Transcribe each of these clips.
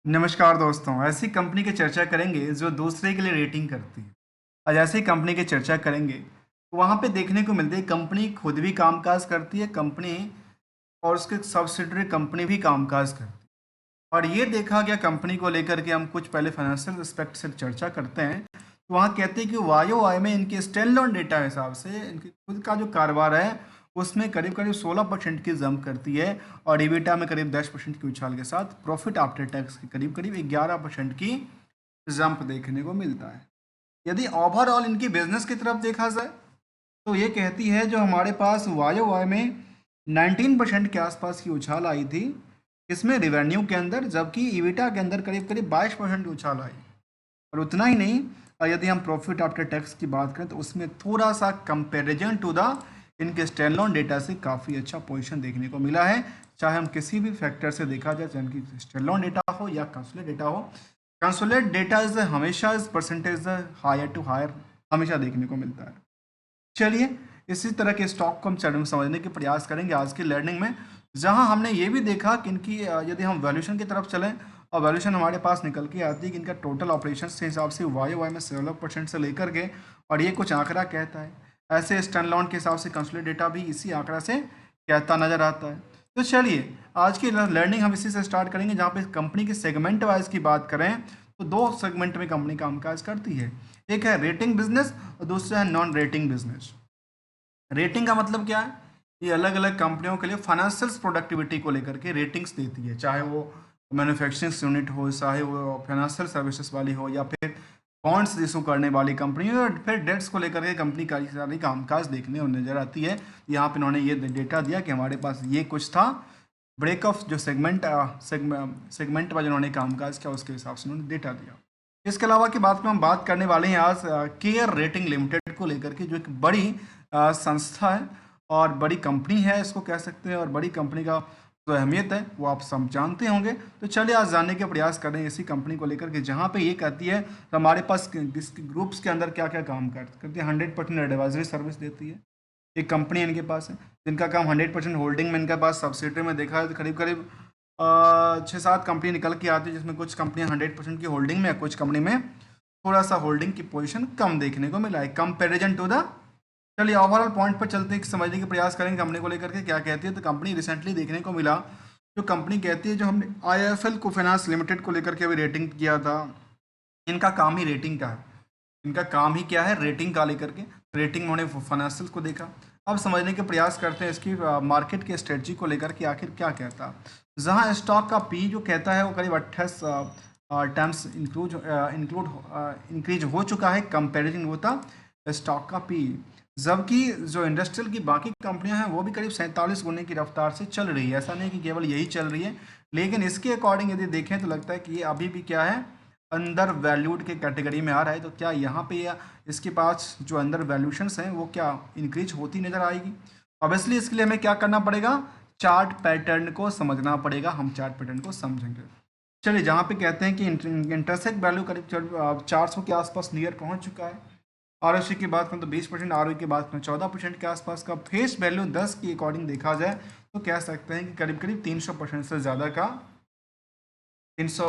नमस्कार दोस्तों, ऐसी कंपनी की चर्चा करेंगे जो दूसरे के लिए रेटिंग करती है। आज ऐसी कंपनी की चर्चा करेंगे तो वहाँ पे देखने को मिलती है कंपनी खुद भी कामकाज करती है, कंपनी और उसके सब्सिडरी कंपनी भी कामकाज करती है। और ये देखा गया कंपनी को लेकर के हम कुछ पहले फाइनेंशियल एस्पेक्ट से चर्चा करते हैं। तो वहाँ कहते हैं कि वायो वाई में इनके स्टैंडअलोन डेटा हिसाब से इनके खुद का जो कारोबार है उसमें करीब करीब 16% की जंप करती है और ईबिटा में करीब 10% की उछाल के साथ प्रॉफिट आफ्टर टैक्स के करीब करीब 11% की जंप देखने को मिलता है। यदि ओवरऑल इनकी बिजनेस की तरफ देखा जाए तो ये कहती है जो हमारे पास वायो वाई में 19% के आसपास की उछाल आई थी इसमें रिवेन्यू के अंदर, जबकि ईबिटा के अंदर करीब करीब 22% की उछाल आई। और उतना ही नहीं, यदि हम प्रॉफिट आफ्टर टैक्स की बात करें तो उसमें थोड़ा सा कंपैरिजन टू द इनके स्टैंडअलोन डेटा से काफ़ी अच्छा पोजीशन देखने को मिला है। चाहे हम किसी भी फैक्टर से देखा जाए, चाहे इनकी स्टैंडअलोन डेटा हो या कंसोलिडेट डेटा हो, कंसोलिडेट डेटा इज हमेशा is percentage higher to higher हमेशा देखने को मिलता है। चलिए, इसी तरह के स्टॉक को हम चरण में समझने के प्रयास करेंगे आज की लर्निंग में, जहां हमने ये भी देखा कि इनकी यदि हम वैल्यूशन की तरफ चलें और वैल्यूशन हमारे पास निकल के आती है कि इनका टोटल ऑपरेशन के हिसाब से वाई वाई में 16% से लेकर के, और ये कुछ आंकड़ा कहता है। ऐसे स्टैंडअलोन के हिसाब से कंसोलिडेट डेटा भी इसी आंकड़ा से कहता नजर आता है। तो चलिए, आज की लर्निंग हम इसी से स्टार्ट करेंगे, जहाँ पे कंपनी के सेगमेंट वाइज की बात करें तो दो सेगमेंट में कंपनी कामकाज करती है। एक है रेटिंग बिजनेस और दूसरा है नॉन रेटिंग बिजनेस। रेटिंग का मतलब क्या है? ये अलग अलग कंपनियों के लिए फाइनेंशियल प्रोडक्टिविटी को लेकर के रेटिंग्स देती है, चाहे वो मैन्युफैक्चरिंग यूनिट हो, चाहे वो फाइनेंशियल सर्विसेज वाली हो, या फिर बॉन्ड्स इशू करने वाली कंपनी हो, और फिर डेट्स को लेकर के कंपनी का सारी कामकाज देखने और नजर आती है। यहाँ पे इन्होंने ये डेटा दिया कि हमारे पास ये कुछ था, ब्रेक ऑफ जो सेगमेंट वाले उन्होंने कामकाज किया उसके हिसाब से उन्होंने डेटा दिया। इसके अलावा की बात में हम बात करने वाले हैं आज केयर रेटिंग लिमिटेड को लेकर के, जो एक बड़ी संस्था है और बड़ी कंपनी है इसको कह सकते हैं, और बड़ी कंपनी का जो अहमियत है वो आप सब जानते होंगे। तो चलिए आज जानने के प्रयास करें इसी कंपनी को लेकर के, जहाँ पे ये कहती है तो हमारे पास ग्रुप्स के अंदर क्या क्या काम करती है। 100% एडवाइजरी सर्विस देती है, एक कंपनी इनके पास है जिनका काम 100% होल्डिंग में, इनके पास सब्सिडरी में देखा है तो करीब करीब 6-7 कंपनी निकल के आती है, जिसमें कुछ कंपनियां 100% की होल्डिंग में है, कुछ कंपनी में थोड़ा सा होल्डिंग की पोजीशन कम देखने को मिला है कंपेरिजन टू द। चलिए ओवरऑल पॉइंट पर चलते हैं, समझने के प्रयास करेंगे कंपनी को लेकर के क्या कहती है। तो कंपनी रिसेंटली देखने को मिला, जो कंपनी कहती है, जो हमने आईएफएल को फाइनेंस लिमिटेड को लेकर के अभी रेटिंग किया था, इनका काम ही रेटिंग का है। इनका काम ही क्या है? रेटिंग का लेकर के, रेटिंग उन्होंने फाइनेंशियल को देखा। अब समझने के प्रयास करते हैं इसकी मार्केट की स्ट्रेटजी को लेकर के आखिर क्या कहता है। जहां स्टॉक का पी जो कहता है वो करीब 28 टाइम्स इंक्लूड इंक्रीज हो चुका है कंपेरिजन होता स्टॉक का पी, जबकि जो इंडस्ट्रियल की बाकी कंपनियां हैं वो भी करीब 47 गुने की रफ्तार से चल रही है। ऐसा नहीं कि केवल यही चल रही है, लेकिन इसके अकॉर्डिंग यदि देखें तो लगता है कि ये अभी भी क्या है, अंडर वैल्यूड के कैटेगरी में आ रहा है। तो क्या यहाँ पे या इसके पास जो अंडर वैल्यूशंस हैं वो क्या इंक्रीज होती नजर आएगी? ऑब्वियसली इसके लिए हमें क्या करना पड़ेगा, चार्ट पैटर्न को समझना पड़ेगा। हम चार्ट पैटर्न को समझेंगे। चलिए, जहाँ पे कहते हैं कि इंटरसेक्ट वैल्यू करीब 400 के आसपास नियर पहुंच चुका है। आर की बात करें तो 20%, आर की बात करें 14% के आसपास का, फेस वैल्यू 10 की अकॉर्डिंग देखा जाए तो कह सकते हैं कि करीब करीब 300% से ज़्यादा का, 300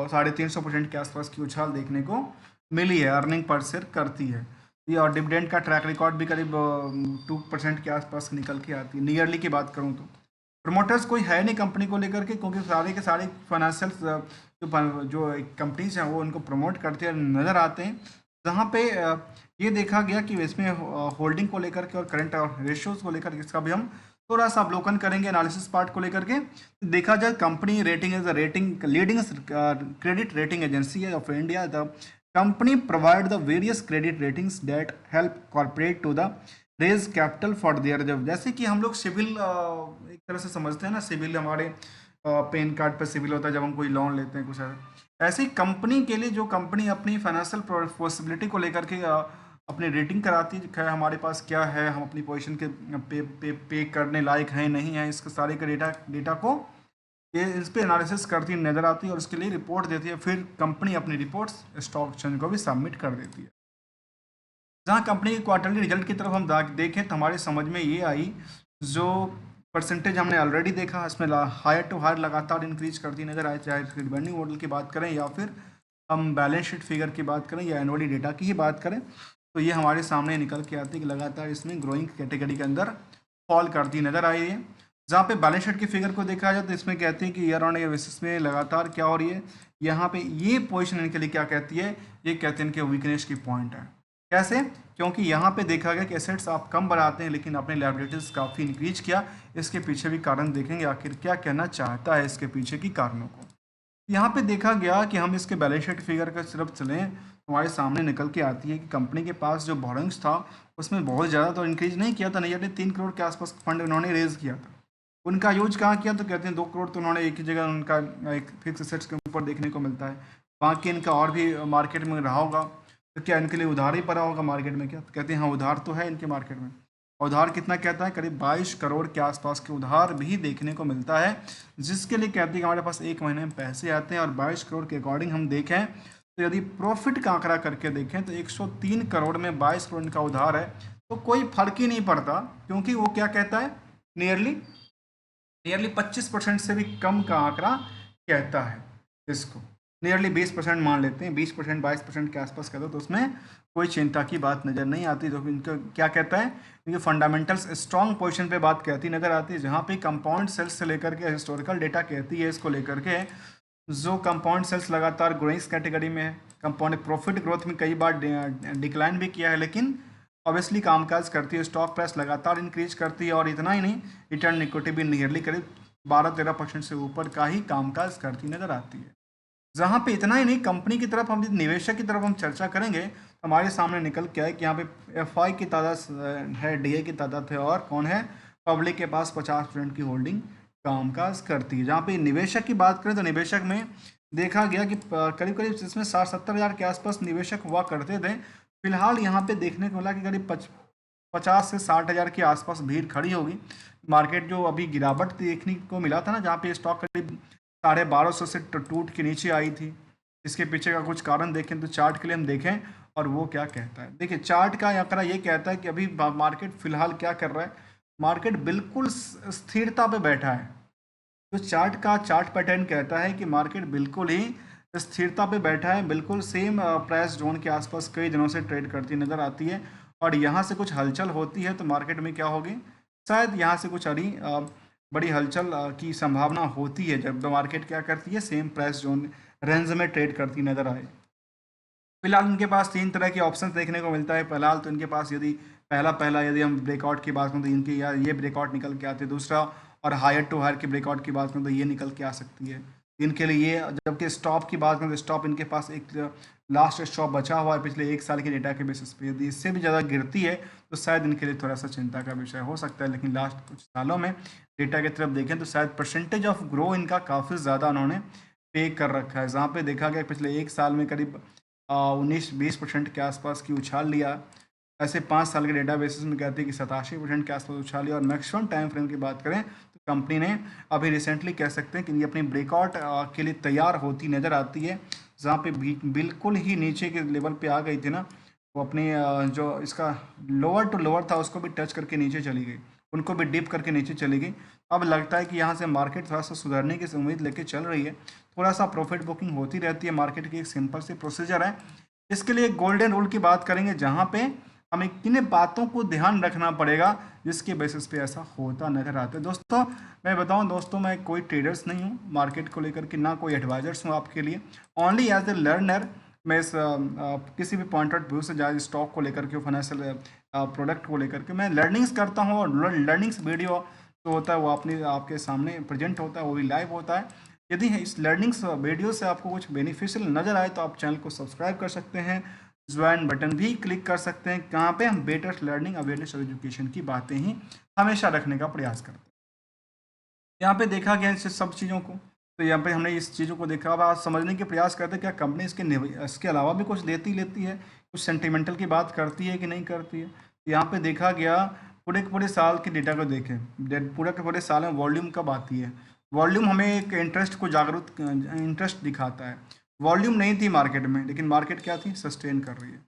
350% के आसपास की उछाल देखने को मिली है। अर्निंग पर शेयर करती है ये, और डिविडेंड का ट्रैक रिकॉर्ड भी करीब 2% के आसपास निकल के आती है। नियरली की बात करूँ तो प्रमोटर्स कोई है नहीं कंपनी को लेकर के, क्योंकि सारे के सारे फाइनेंशियल जो कंपनीज हैं वो उनको प्रमोट करते हैं नज़र आते हैं। जहाँ पे ये देखा गया कि इसमें होल्डिंग को लेकर के और करंट रेशियोज को लेकर के इसका भी हम थोड़ा सा अवलोकन करेंगे एनालिसिस पार्ट को लेकर के। देखा जाए company rating as a rating leading credit rating agency है of India. The company provide the various credit ratings that help corporate to the raise capital for their, जब जैसे कि हम लोग सिविल एक तरह से समझते हैं ना, सिविल हमारे पेन कार्ड पर सिविल होता है जब हम कोई लोन लेते हैं कुछ ऐसी कंपनी के लिए, जो कंपनी अपनी फाइनेंशियल पॉसिबिलिटी को लेकर के अपनी रेटिंग कराती है कि हमारे पास क्या है, हम अपनी पोजीशन के पे करने लायक हैं नहीं है, इसके सारे के डेटा को ये इस पर एनालिसिस करती नजर आती है और उसके लिए रिपोर्ट देती है। फिर कंपनी अपनी रिपोर्ट्स स्टॉक एक्सचेंज को भी सबमिट कर देती है। जहाँ कंपनी के क्वार्टरली रिजल्ट की तरफ हम देखें तो हमारे समझ में ये आई, जो परसेंटेज हमने ऑलरेडी देखा, इसमें हायर टू हायर लगातार इंक्रीज करती नजर आए, चाहे रिवेन्यू मॉडल की बात करें या फिर हम बैलेंस शीट फिगर की बात करें या एनुअली डेटा की ही बात करें, तो ये हमारे सामने निकल के आती है कि लगातार इसमें ग्रोइंग कैटेगरी के अंदर फॉल करती नजर आई है। जहाँ पे बैलेंस शीट की फिगर को देखा जाए तो इसमें कहते हैं कि ईयर ऑन ईयर बेसिस में लगातार क्या हो रही है, यहाँ पे ये पोजीशन इनके लिए क्या कहती है, ये कहते हैं इनके वीकनेस की पॉइंट है। कैसे? क्योंकि यहाँ पे देखा गया कि एसेट्स आप कम बढ़ाते हैं लेकिन अपने लायबिलिटीज काफ़ी इंक्रीज किया। इसके पीछे भी कारण देखेंगे आखिर क्या कहना चाहता है इसके पीछे की कारणों को। यहाँ पे देखा गया कि हम इसके बैलेंस शीट फिगर का तरफ चलें, हमारे सामने निकल के आती है कि कंपनी के पास जो बोरोइंग्स था उसमें बहुत ज़्यादा तो इंक्रीज नहीं किया था, नहीं 3 करोड़ के आसपास फंड उन्होंने रेज किया था। उनका यूज कहाँ किया तो कहते हैं 2 करोड़ तो उन्होंने एक ही जगह उनका एक फिक्स एसेट्स के ऊपर देखने को मिलता है, बाकी इनका और भी मार्केट में रहा होगा। तो क्या इनके लिए उधार ही पड़ा होगा मार्केट में? क्या तो कहते हैं हाँ उधार तो है इनके मार्केट में। उधार कितना कहता है? करीब 22 करोड़ के आसपास के उधार भी देखने को मिलता है, जिसके लिए कहते हैं कि हमारे पास एक महीने में पैसे आते हैं। और 22 करोड़ के अकॉर्डिंग हम देखें तो यदि प्रॉफिट का आंकड़ा करके देखें तो 103 करोड़ में 22 करोड़ इनका उधार है, तो कोई फर्क ही नहीं पड़ता, क्योंकि वो क्या कहता है, नियरली 25% से भी कम का आंकड़ा कहता है इसको। नियरली 20% मान लेते हैं, 20% 22% के आसपास कहते हो तो उसमें कोई चिंता की बात नज़र नहीं आती। तो इनका क्या कहता है, इनके फंडामेंटल्स स्ट्रॉन्ग पोजीशन पे बात कहती नज़र आती है, जहाँ पे कंपाउंड सेल्स से लेकर के हिस्टोरिकल डेटा कहती है इसको लेकर के, जो कंपाउंड सेल्स लगातार ग्रोइंग कैटेगरी में है। कंपाउंड प्रॉफिट ग्रोथ में कई बार डिक्लाइन भी किया है, लेकिन ऑब्वियसली कामकाज करती है, स्टॉक प्राइस लगातार इंक्रीज करती है। और इतना ही नहीं, रिटर्न इक्विटी भी नियरली करीब 12-13% से ऊपर का ही कामकाज करती नजर आती है। जहाँ पे इतना ही नहीं, कंपनी की तरफ हम निवेशक की तरफ हम चर्चा करेंगे तो हमारे सामने निकल के आए कि यहाँ पे एफआई की तादाद है, डीए की तादाद है, और कौन है, पब्लिक के पास 50% की होल्डिंग कामकाज करती है। जहाँ पे निवेशक की बात करें तो निवेशक में देखा गया कि करीब करीब इसमें 60-70 हज़ार के आसपास निवेशक हुआ करते थे। फिलहाल यहाँ पे देखने को मिला कि करीब 50 से 60 हज़ार के आसपास भीड़ खड़ी होगी। मार्केट जो अभी गिरावट देखने को मिला था ना, जहाँ पे स्टॉक करीब 1250 से टूट के नीचे आई थी, इसके पीछे का कुछ कारण देखें तो चार्ट के लिए हम देखें और वो क्या कहता है। देखिए चार्ट का आंकड़ा ये कहता है कि अभी मार्केट फिलहाल क्या कर रहा है, मार्केट बिल्कुल स्थिरता पे बैठा है। तो चार्ट पैटर्न कहता है कि मार्केट बिल्कुल ही स्थिरता पे बैठा है, बिल्कुल सेम प्राइस जोन के आसपास कई दिनों से ट्रेड करती नज़र आती है। और यहाँ से कुछ हलचल होती है तो मार्केट में क्या होगी, शायद यहाँ से कुछ बड़ी हलचल की संभावना होती है, जब मार्केट क्या करती है, सेम प्राइस जोन रेंज में ट्रेड करती नज़र आए। फिलहाल उनके पास 3 तरह के ऑप्शन देखने को मिलता है। फिलहाल तो इनके पास यदि पहला यदि हम ब्रेकआउट की बात करें तो इनके या ये ब्रेकआउट निकल के आते हैं, दूसरा और हायर टू हायर की ब्रेकआउट की बात करें तो ये निकल के आ सकती है इनके लिए ये। जबकि स्टॉप की बात करें तो स्टॉप इनके पास एक लास्ट स्टॉप बचा हुआ है पिछले 1 साल के डेटा के बेसिस पे, यदि इससे भी ज़्यादा गिरती है तो शायद इनके लिए थोड़ा सा चिंता का विषय हो सकता है। लेकिन लास्ट कुछ सालों में डेटा की तरफ देखें तो शायद परसेंटेज ऑफ ग्रो इनका काफ़ी ज़्यादा उन्होंने पे कर रखा है, जहाँ पे देखा गया पिछले 1 साल में करीब 19-20% के आसपास की उछाल लिया। ऐसे 5 साल के डेटा बेसिस में कहते हैं कि 87% के आसपास उछाल लिया। और मैक्सिमम टाइम फ्रेम की बात करें तो कंपनी ने अभी रिसेंटली कह सकते हैं कि ये अपनी ब्रेकआउट के लिए तैयार होती नज़र आती है, जहाँ पे बिल्कुल ही नीचे के लेवल पे आ गई थी ना, वो अपनी जो इसका लोअर टू लोअर था उसको भी टच करके नीचे चली गई, उनको भी डिप करके नीचे चली गई। अब लगता है कि यहाँ से मार्केट थोड़ा सा सुधरने की उम्मीद लेके चल रही है, थोड़ा सा प्रॉफिट बुकिंग होती रहती है, मार्केट की एक सिंपल सी प्रोसीजर है। इसके लिए एक गोल्डन रूल की बात करेंगे, जहाँ पे हमें किन बातों को ध्यान रखना पड़ेगा जिसके बेसिस पे ऐसा होता नजर आता है। दोस्तों मैं बताऊं, दोस्तों मैं कोई ट्रेडर्स नहीं हूं मार्केट को लेकर के, ना कोई एडवाइजर्स हूं आपके लिए, ओनली एज ए लर्नर मैं इस किसी भी पॉइंट ऑफ व्यू से जाए स्टॉक को लेकर के, फाइनेंशियल प्रोडक्ट को लेकर के मैं लर्निंग्स करता हूँ। और लर्निंग्स वीडियो जो होता है वो अपने आपके सामने प्रेजेंट होता है, वो भी लाइव होता है। यदि इस लर्निंग्स वीडियो से आपको कुछ बेनिफिशियल नज़र आए तो आप चैनल को सब्सक्राइब कर सकते हैं, ज्वाइन बटन भी क्लिक कर सकते हैं, कहाँ पे हम बेटर लर्निंग अवेयरनेस और एजुकेशन की बातें ही हमेशा रखने का प्रयास करते हैं। यहाँ पे देखा गया इन सब चीज़ों को, तो यहाँ पे हमने इस चीज़ों को देखा, अब आज समझने के प्रयास करते हैं क्या कंपनी इसके अलावा भी कुछ लेती है, कुछ सेंटिमेंटल की बात करती है कि नहीं करती है। यहाँ पे देखा गया पूरे के पूरे साल के डेटा को देखें, पूरे के पूरे साल में वॉल्यूम कब आती है, वॉल्यूम हमें एक इंटरेस्ट को इंटरेस्ट दिखाता है। वॉल्यूम नहीं थी मार्केट में, लेकिन मार्केट क्या थी, सस्टेन कर रही है।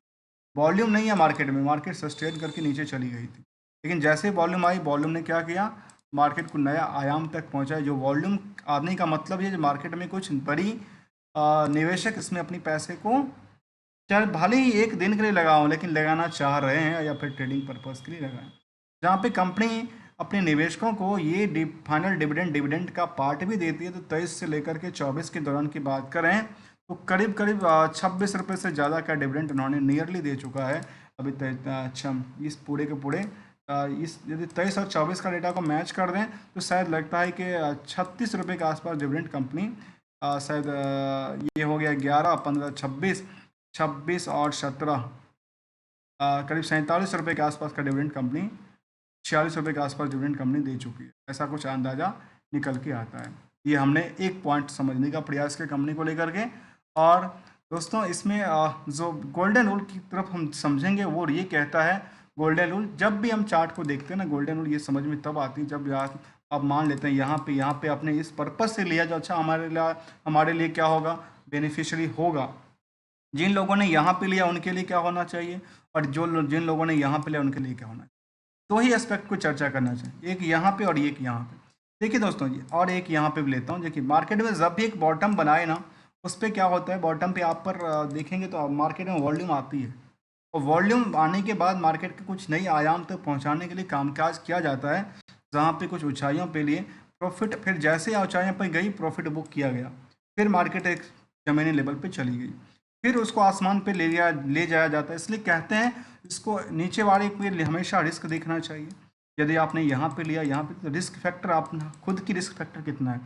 वॉल्यूम नहीं है मार्केट में, मार्केट सस्टेन करके नीचे चली गई थी, लेकिन जैसे वॉल्यूम आई, वॉल्यूम ने क्या किया, मार्केट को नया आयाम तक पहुंचाए। जो वॉल्यूम आने का मतलब ये, जो मार्केट में कुछ बड़ी निवेशक इसमें अपनी पैसे को चाहे भले ही एक दिन के लिए लगाओ लेकिन लगाना चाह रहे हैं, या फिर ट्रेडिंग पर्पस के लिए लगाएं, जहाँ पे कंपनी अपने निवेशकों को ये फाइनल डिविडेंड का पार्ट भी देती है। तो 23 से लेकर के 24 के दौरान की बात करें तो करीब करीब 26 रुपये से ज़्यादा का डिविडेंड उन्होंने नियरली दे चुका है अभी तक। अच्छा, इस पूरे के पूरे इस यदि 23 और 24 का डेटा को मैच कर दें तो शायद लगता है कि 36 रुपये के आसपास डिविडेंड कंपनी शायद ये हो गया 11, 15, 26 और 17 करीब 47 रुपये के आसपास का डिविडेंड कंपनी, 46 रुपये के आसपास डिविडेंड कंपनी दे चुकी है, ऐसा कुछ अंदाज़ा निकल के आता है। ये हमने एक पॉइंट समझने का प्रयास किया कंपनी को लेकर के। और दोस्तों इसमें जो गोल्डन रूल की तरफ हम समझेंगे वो ये कहता है, गोल्डन रूल जब भी हम चार्ट को देखते हैं ना, गोल्डन रूल ये समझ में तब आती है जब आप मान लेते हैं यहाँ पे अपने इस पर्पज से लिया जो अच्छा हमारे लिए क्या होगा, बेनिफिशियरी होगा। जिन लोगों ने यहाँ पे लिया उनके लिए क्या होना चाहिए, और जिन लोगों ने यहाँ पे लिया उनके लिए क्या होना चाहिए। दो ही एस्पेक्ट को चर्चा करना चाहिए, एक यहाँ पे और एक यहाँ पे। देखिए दोस्तों जी, और एक यहाँ पे भी लेता हूँ। देखिए मार्केट में जब भी एक बॉटम बनाए ना, उस पर क्या होता है, बॉटम पे आप पर देखेंगे तो मार्केट में वॉल्यूम आती है, और वॉल्यूम आने के बाद मार्केट के कुछ नई आयाम तक पहुँचाने के लिए कामकाज किया जाता है, जहाँ पे कुछ ऊंचाइयों पे लिए प्रॉफिट, फिर जैसे ऊंचाइयों पर गई प्रॉफिट बुक किया गया, फिर मार्केट एक जमीनी लेवल पे चली गई, फिर उसको आसमान पे ले जाया जाता है। इसलिए कहते हैं इसको नीचे वाले पे हमेशा रिस्क देखना चाहिए। यदि आपने यहाँ पे लिया, यहाँ पे, तो रिस्क फैक्टर आप खुद की रिस्क फैक्टर कितना है,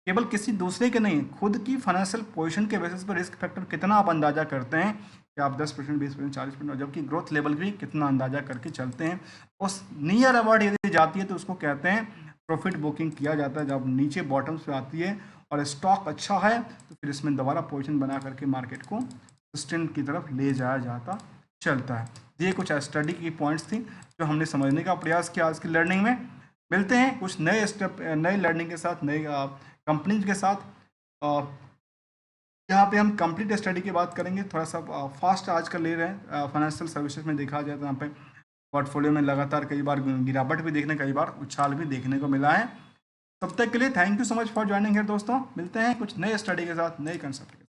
केवल किसी दूसरे के नहीं, खुद की फाइनेंशियल पोजीशन के बेसिस पर रिस्क फैक्टर कितना आप अंदाजा करते हैं कि आप 10%, 20%, 40%, जबकि ग्रोथ लेवल भी कितना अंदाजा करके चलते हैं। उस नियर अबाउट यदि जाती है तो उसको कहते हैं प्रॉफिट बुकिंग किया जाता है। जब नीचे बॉटम्स पे आती है और स्टॉक अच्छा है तो फिर इसमें दोबारा पोजीशन बना करके मार्केट को सस्टेन की तरफ ले जाया जाता चलता है। ये कुछ स्टडी की पॉइंट्स थी जो हमने समझने का प्रयास किया आज की लर्निंग में। मिलते हैं कुछ नए स्टेप, नए लर्निंग के साथ, नए कंपनीज के साथ। यहाँ पे हम कंप्लीट स्टडी की बात करेंगे। थोड़ा सा फास्ट आजकल ले रहे हैं फाइनेंशियल सर्विसेज में, देखा जाए तो यहाँ पे पोर्टफोलियो में लगातार कई बार गिरावट भी देखने, कई बार उछाल भी देखने को मिला है। तब तक के लिए thank you so much for joining है दोस्तों। मिलते हैं कुछ नए स्टडी के साथ, नए कंसेप्ट के साथ।